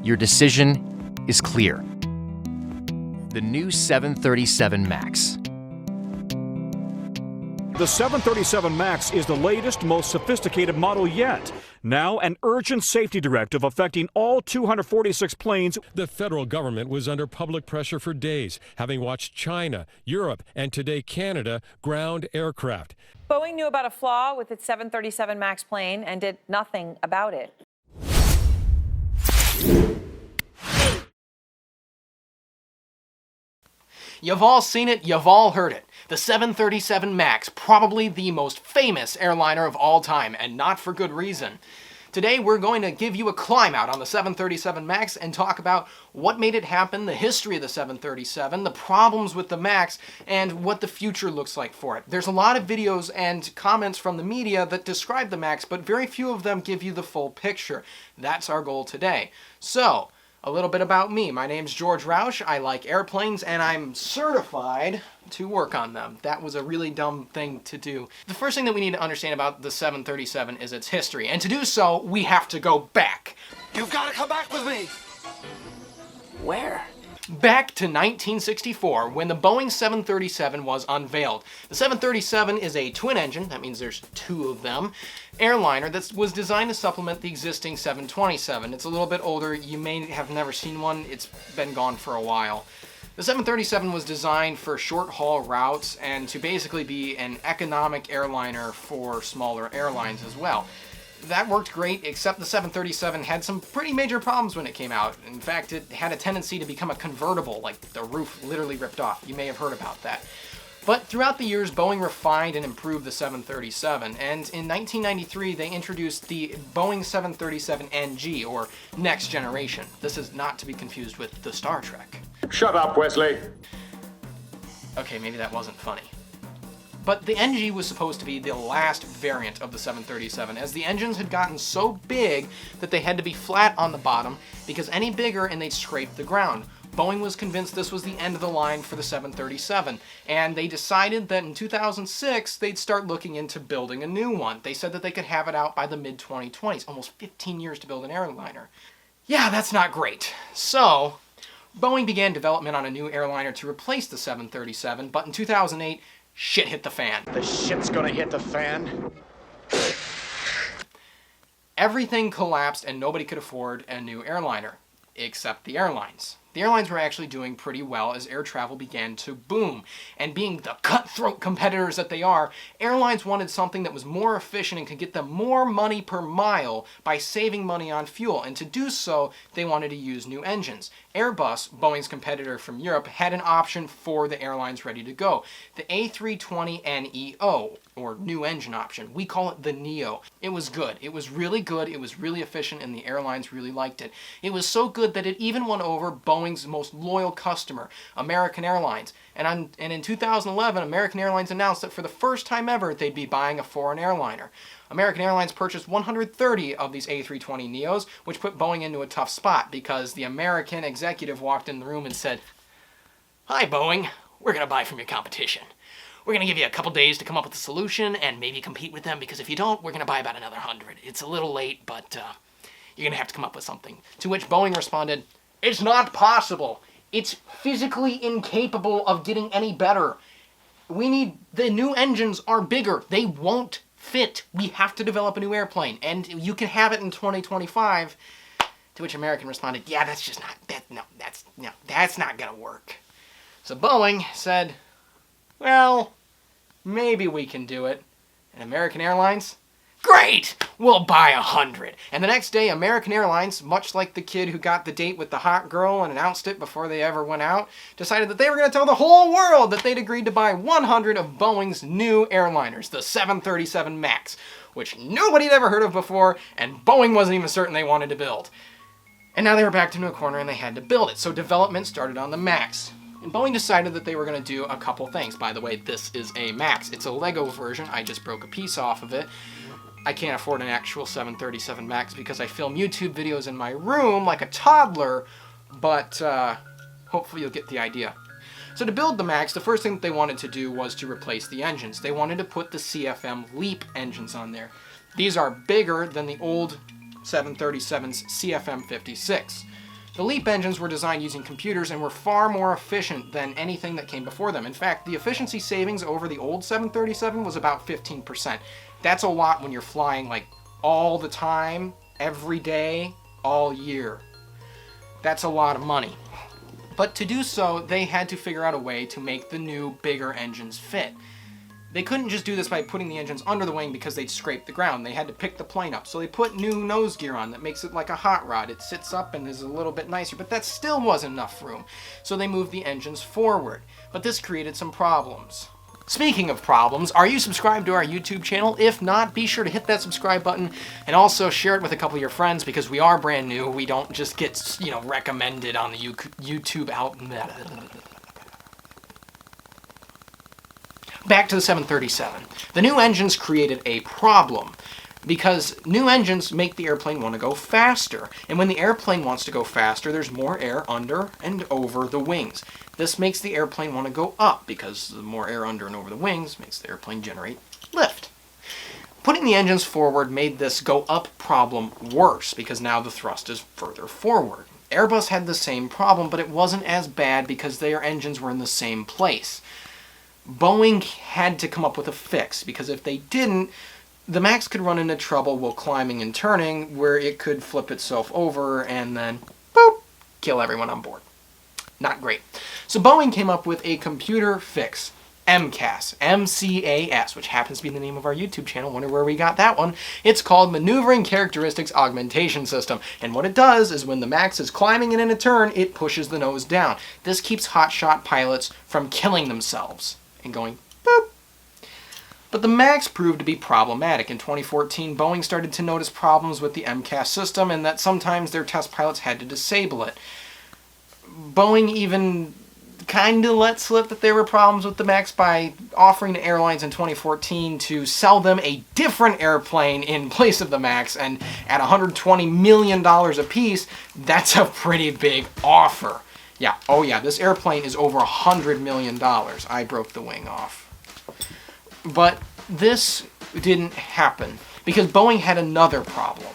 Your decision is clear. The new 737 MAX. The 737 MAX is the latest, most sophisticated model yet. Now, an urgent safety directive affecting all 246 planes. The federal government was under public pressure for days, having watched China, Europe, and today Canada ground aircraft. Boeing knew about a flaw with its 737 MAX plane and did nothing about it. You've all seen it, you've all heard it. The 737 MAX, probably the most famous airliner of all time, and not for good reason. Today we're going to give you a climb out on the 737 MAX and talk about what made it happen, the history of the 737, the problems with the MAX, and what the future looks like for it. There's a lot of videos and comments from the media that describe the MAX, but very few of them give you the full picture. That's our goal today. So, a little bit about me. My name's George Roush. I like airplanes, and I'm certified to work on them. That was a really dumb thing to do. The first thing that we need to understand about the 737 is its history, and to do so, we have to go back. You've got to come back with me! Where? Back to 1964, when the Boeing 737 was unveiled. The 737 is a twin-engine, that means there's two of them, airliner that was designed to supplement the existing 727. It's a little bit older, you may have never seen one, it's been gone for a while. The 737 was designed for short-haul routes and to basically be an economic airliner for smaller airlines as well. That worked great, except the 737 had some pretty major problems when it came out. In fact, it had a tendency to become a convertible, like the roof literally ripped off. You may have heard about that. But throughout the years, Boeing refined and improved the 737, and in 1993 they introduced the Boeing 737 NG, or Next Generation. This is not to be confused with the Star Trek. Shut up, Wesley! Okay, maybe that wasn't funny. But the NG was supposed to be the last variant of the 737, as the engines had gotten so big that they had to be flat on the bottom, because any bigger and they'd scrape the ground. Boeing was convinced this was the end of the line for the 737, and they decided that in 2006 they'd start looking into building a new one. They said that they could have it out by the mid-2020s, almost 15 years to build an airliner. Yeah, that's not great. So, Boeing began development on a new airliner to replace the 737, but in 2008, shit hit the fan. The shit's gonna hit the fan. Everything collapsed and nobody could afford a new airliner, except the airlines. The airlines were actually doing pretty well as air travel began to boom. And being the cutthroat competitors that they are, airlines wanted something that was more efficient and could get them more money per mile by saving money on fuel. And to do so, they wanted to use new engines. Airbus, Boeing's competitor from Europe, had an option for the airlines ready to go. The A320neo, or new engine option. We call it the Neo. It was good. It was really good. It was really efficient, and the airlines really liked it. It was so good that it even won over Boeing's most loyal customer, American Airlines. And in 2011, American Airlines announced that for the first time ever, they'd be buying a foreign airliner. American Airlines purchased 130 of these A320neos, which put Boeing into a tough spot because the American executive walked in the room and said, "Hi, Boeing. We're going to buy from your competition. We're going to give you a couple days to come up with a solution and maybe compete with them, because if you don't, we're going to buy about another 100. It's a little late, but you're going to have to come up with something." To which Boeing responded, "It's not possible. It's physically incapable of getting any better. The new engines are bigger. They won't fit. We have to develop a new airplane, and you can have it in 2025. To which American responded, "Yeah, that's not going to work." So Boeing said, "Well, maybe we can do it." And American Airlines, "Great! We'll buy 100. And the next day, American Airlines, much like the kid who got the date with the hot girl and announced it before they ever went out, decided that they were going to tell the whole world that they'd agreed to buy 100 of Boeing's new airliners, the 737 MAX, which nobody had ever heard of before, and Boeing wasn't even certain they wanted to build. And now they were backed into a corner and they had to build it, so development started on the MAX. And Boeing decided that they were going to do a couple things. By the way, this is a MAX. It's a Lego version. I just broke a piece off of it. I can't afford an actual 737 MAX because I film YouTube videos in my room like a toddler, but hopefully you'll get the idea. So to build the MAX, the first thing that they wanted to do was to replace the engines. They wanted to put the CFM LEAP engines on there. These are bigger than the old 737's CFM 56. The LEAP engines were designed using computers and were far more efficient than anything that came before them. In fact, the efficiency savings over the old 737 was about 15%. That's a lot when you're flying like all the time, every day, all year. That's a lot of money. But to do so, they had to figure out a way to make the new, bigger engines fit. They couldn't just do this by putting the engines under the wing because they'd scrape the ground. They had to pick the plane up. So they put new nose gear on that makes it like a hot rod. It sits up and is a little bit nicer, but that still wasn't enough room. So they moved the engines forward. But this created some problems. Speaking of problems, are you subscribed to our YouTube channel? If not, be sure to hit that subscribe button and also share it with a couple of your friends because we are brand new. We don't just get, recommended on the YouTube out. Back to the 737. The new engines created a problem because new engines make the airplane want to go faster. And when the airplane wants to go faster, there's more air under and over the wings. This makes the airplane want to go up because the more air under and over the wings makes the airplane generate lift. Putting the engines forward made this go up problem worse because now the thrust is further forward. Airbus had the same problem, but it wasn't as bad because their engines were in the same place. Boeing had to come up with a fix because if they didn't, the MAX could run into trouble while climbing and turning where it could flip itself over and then, boop, kill everyone on board. Not great. So Boeing came up with a computer fix, MCAS, M-C-A-S, which happens to be the name of our YouTube channel. Wonder where we got that one. It's called Maneuvering Characteristics Augmentation System. And what it does is when the MAX is climbing and in a turn, it pushes the nose down. This keeps hotshot pilots from killing themselves and going boop. But the MAX proved to be problematic. In 2014, Boeing started to notice problems with the MCAS system and that sometimes their test pilots had to disable it. Boeing even kind of let slip that there were problems with the MAX by offering to airlines in 2014 to sell them a different airplane in place of the MAX, and at $120 million a piece, that's a pretty big offer. Yeah, oh yeah, this airplane is over $100 million. I broke the wing off. But this didn't happen because Boeing had another problem.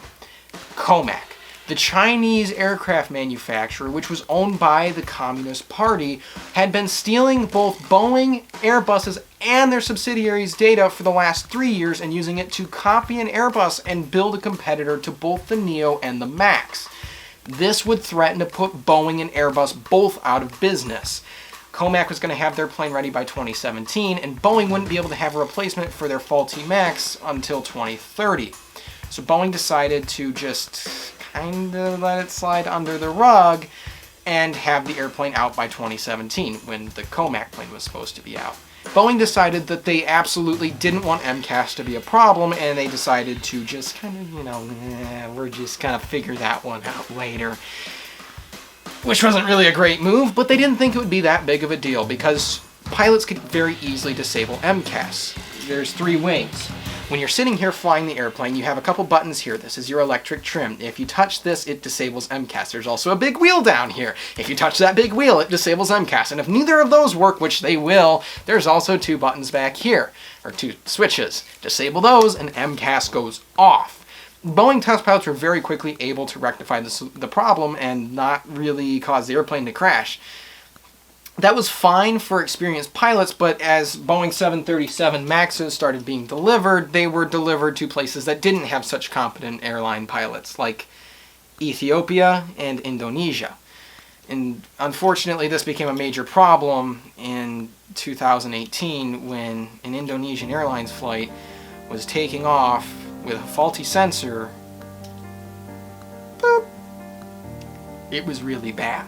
Commack, the Chinese aircraft manufacturer, which was owned by the Communist Party, had been stealing both Boeing, Airbus's, and their subsidiaries' data for the last 3 years and using it to copy an Airbus and build a competitor to both the Neo and the MAX. This would threaten to put Boeing and Airbus both out of business. Commack was going to have their plane ready by 2017, and Boeing wouldn't be able to have a replacement for their faulty MAX until 2030. So Boeing decided to just kind of let it slide under the rug and have the airplane out by 2017, when the Commack plane was supposed to be out. Boeing decided that they absolutely didn't want MCAS to be a problem, and they decided to just kind of, we're just going to figure that one out later. Which wasn't really a great move, but they didn't think it would be that big of a deal because pilots could very easily disable MCAS. There's 3 wings. When you're sitting here flying the airplane, you have a couple buttons here. This is your electric trim. If you touch this, it disables MCAS. There's also a big wheel down here. If you touch that big wheel, it disables MCAS. And if neither of those work, which they will, there's also 2 buttons back here, or 2 switches. Disable those, and MCAS goes off. Boeing test pilots were very quickly able to rectify the problem and not really cause the airplane to crash. That was fine for experienced pilots, but as Boeing 737 MAXs started being delivered, they were delivered to places that didn't have such competent airline pilots, like Ethiopia and Indonesia. And unfortunately, this became a major problem in 2018 when an Indonesian Airlines flight was taking off with a faulty sensor. Boop. It was really bad.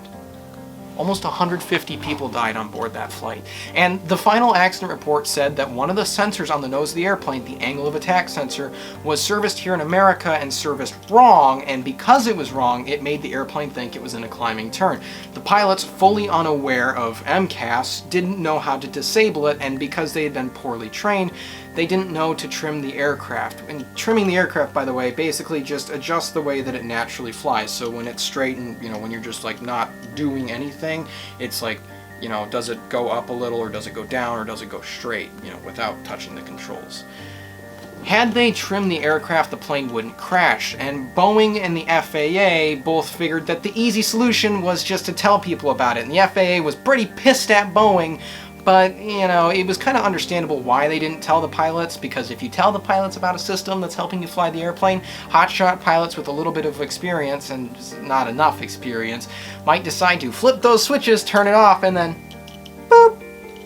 Almost 150 people died on board that flight. And the final accident report said that one of the sensors on the nose of the airplane, the angle of attack sensor, was serviced here in America and serviced wrong, and because it was wrong, it made the airplane think it was in a climbing turn. The pilots, fully unaware of MCAS, didn't know how to disable it, and because they had been poorly trained, they didn't know to trim the aircraft. And trimming the aircraft, by the way, basically just adjusts the way that it naturally flies. So when it's straight and, when you're just like not doing anything, it's like, does it go up a little or does it go down or does it go straight, without touching the controls. Had they trimmed the aircraft, the plane wouldn't crash, and Boeing and the FAA both figured that the easy solution was just to tell people about it, and the FAA was pretty pissed at Boeing, but, you know, it was kind of understandable why they didn't tell the pilots, because if you tell the pilots about a system that's helping you fly the airplane, hotshot pilots with a little bit of experience, and not enough experience, might decide to flip those switches, turn it off, and then, boop!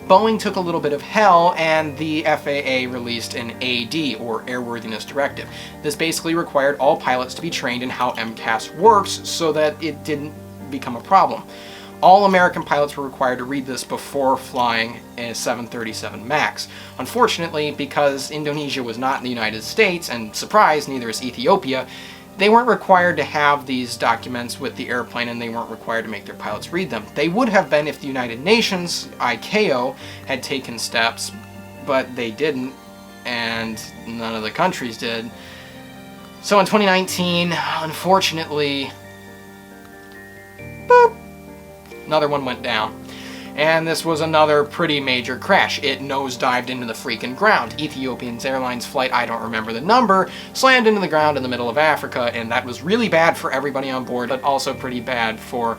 Boeing took a little bit of hell, and the FAA released an AD, or Airworthiness Directive. This basically required all pilots to be trained in how MCAS works so that it didn't become a problem. All American pilots were required to read this before flying a 737 MAX. Unfortunately, because Indonesia was not in the United States, and surprise, neither is Ethiopia, they weren't required to have these documents with the airplane, and they weren't required to make their pilots read them. They would have been if the United Nations, ICAO, had taken steps, but they didn't, and none of the countries did. So in 2019, unfortunately, boop, another one went down. And this was another pretty major crash. It nosedived into the freaking ground. Ethiopian Airlines flight, I don't remember the number, slammed into the ground in the middle of Africa, and that was really bad for everybody on board, but also pretty bad for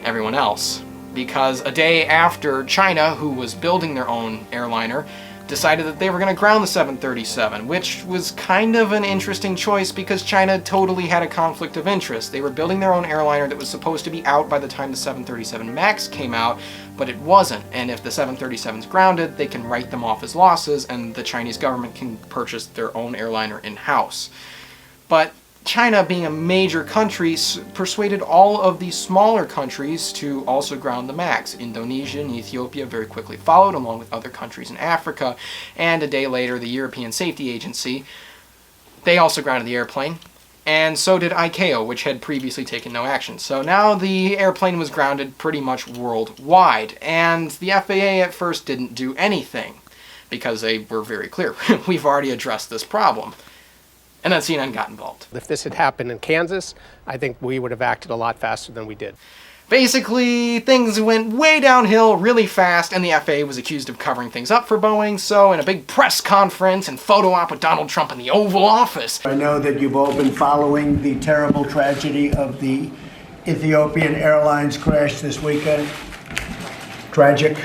everyone else. Because a day after, China, who was building their own airliner, decided that they were going to ground the 737, which was kind of an interesting choice because China totally had a conflict of interest. They were building their own airliner that was supposed to be out by the time the 737 MAX came out, but it wasn't. And if the 737's grounded, they can write them off as losses, and the Chinese government can purchase their own airliner in-house. But China, being a major country, persuaded all of these smaller countries to also ground the MAX. Indonesia and Ethiopia very quickly followed, along with other countries in Africa, and a day later the European Safety Agency, they also grounded the airplane, and so did ICAO, which had previously taken no action. So now the airplane was grounded pretty much worldwide, and the FAA at first didn't do anything, because they were very clear, we've already addressed this problem. And then CNN got involved. If this had happened in Kansas, I think we would have acted a lot faster than we did. Basically, things went way downhill really fast, and the FAA was accused of covering things up for Boeing, so in a big press conference and photo op with Donald Trump in the Oval Office. I know that you've all been following the terrible tragedy of the Ethiopian Airlines crash this weekend. Tragic.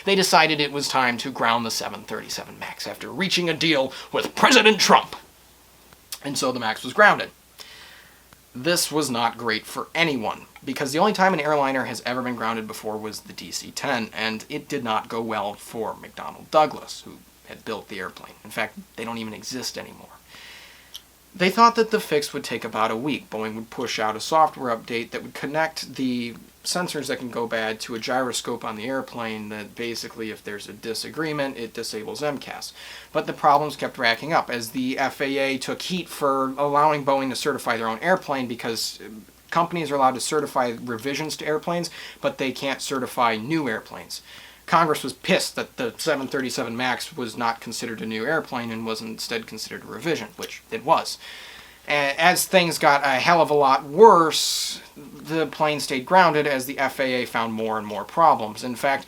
They decided it was time to ground the 737 MAX after reaching a deal with President Trump. And so the MAX was grounded. This was not great for anyone, because the only time an airliner has ever been grounded before was the DC-10, and it did not go well for McDonnell Douglas, who had built the airplane. In fact, they don't even exist anymore. They thought that the fix would take about a week. Boeing would push out a software update that would connect the sensors that can go bad to a gyroscope on the airplane that basically, if there's a disagreement, it disables MCAS. But the problems kept racking up as the FAA took heat for allowing Boeing to certify their own airplane, because companies are allowed to certify revisions to airplanes, but they can't certify new airplanes. Congress was pissed that the 737 MAX was not considered a new airplane and was instead considered a revision, which it was. As things got a hell of a lot worse, the plane stayed grounded as the FAA found more and more problems. In fact,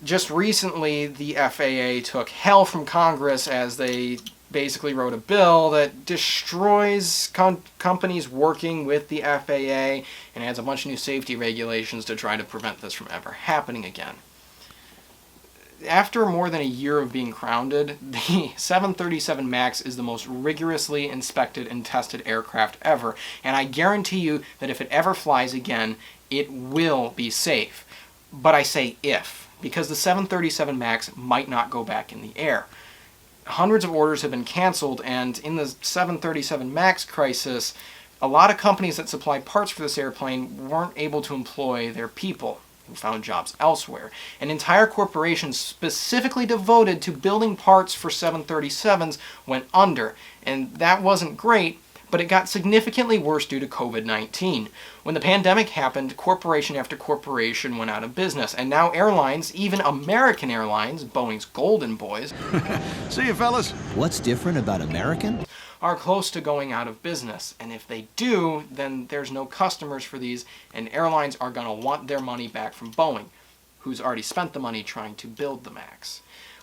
just recently the FAA took hell from Congress as they basically wrote a bill that destroys companies working with the FAA and adds a bunch of new safety regulations to try to prevent this from ever happening again. After more than a year of being grounded, the 737 MAX is the most rigorously inspected and tested aircraft ever, and I guarantee you that if it ever flies again, it will be safe. But I say if, because the 737 MAX might not go back in the air. Hundreds of orders have been canceled, and in the 737 MAX crisis, a lot of companies that supply parts for this airplane weren't able to employ their people, who found jobs elsewhere. An entire corporation specifically devoted to building parts for 737s went under, and that wasn't great, but it got significantly worse due to COVID-19. When the pandemic happened, corporation after corporation went out of business, and now airlines, even American Airlines, Boeing's golden boys, See you, fellas. What's different about American? are close to going out of business. And if they do, then there's no customers for these, and airlines are going to want their money back from Boeing, who's already spent the money trying to build the MAX.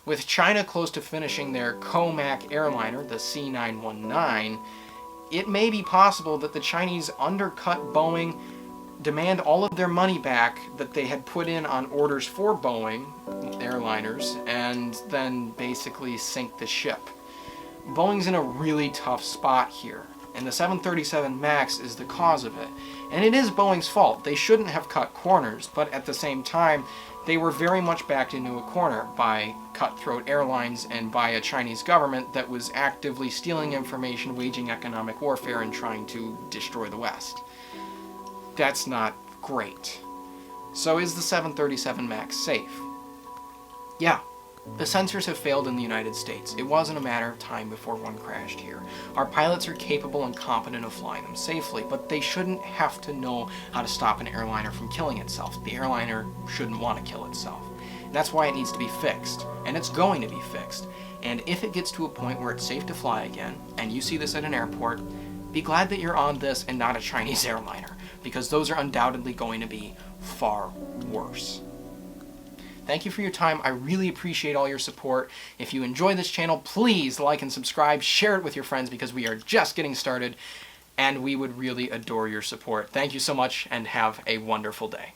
With China close to finishing their Commack airliner, the C919, it may be possible that the Chinese undercut Boeing, demand all of their money back that they had put in on orders for Boeing airliners, and then basically sink the ship. Boeing's in a really tough spot here, and the 737 MAX is the cause of it. And it is Boeing's fault. They shouldn't have cut corners, but at the same time, they were very much backed into a corner by cutthroat airlines and by a Chinese government that was actively stealing information, waging economic warfare, and trying to destroy the West. That's not great. So is the 737 MAX safe? Yeah. The sensors have failed in the United States. It wasn't a matter of time before one crashed here. Our pilots are capable and competent of flying them safely, but they shouldn't have to know how to stop an airliner from killing itself. The airliner shouldn't want to kill itself. That's why it needs to be fixed, and it's going to be fixed. And if it gets to a point where it's safe to fly again, and you see this at an airport, be glad that you're on this and not a Chinese airliner, because those are undoubtedly going to be far worse. Thank you for your time. I really appreciate all your support. If you enjoy this channel, please like and subscribe, share it with your friends, because we are just getting started, and we would really adore your support. Thank you so much, and have a wonderful day.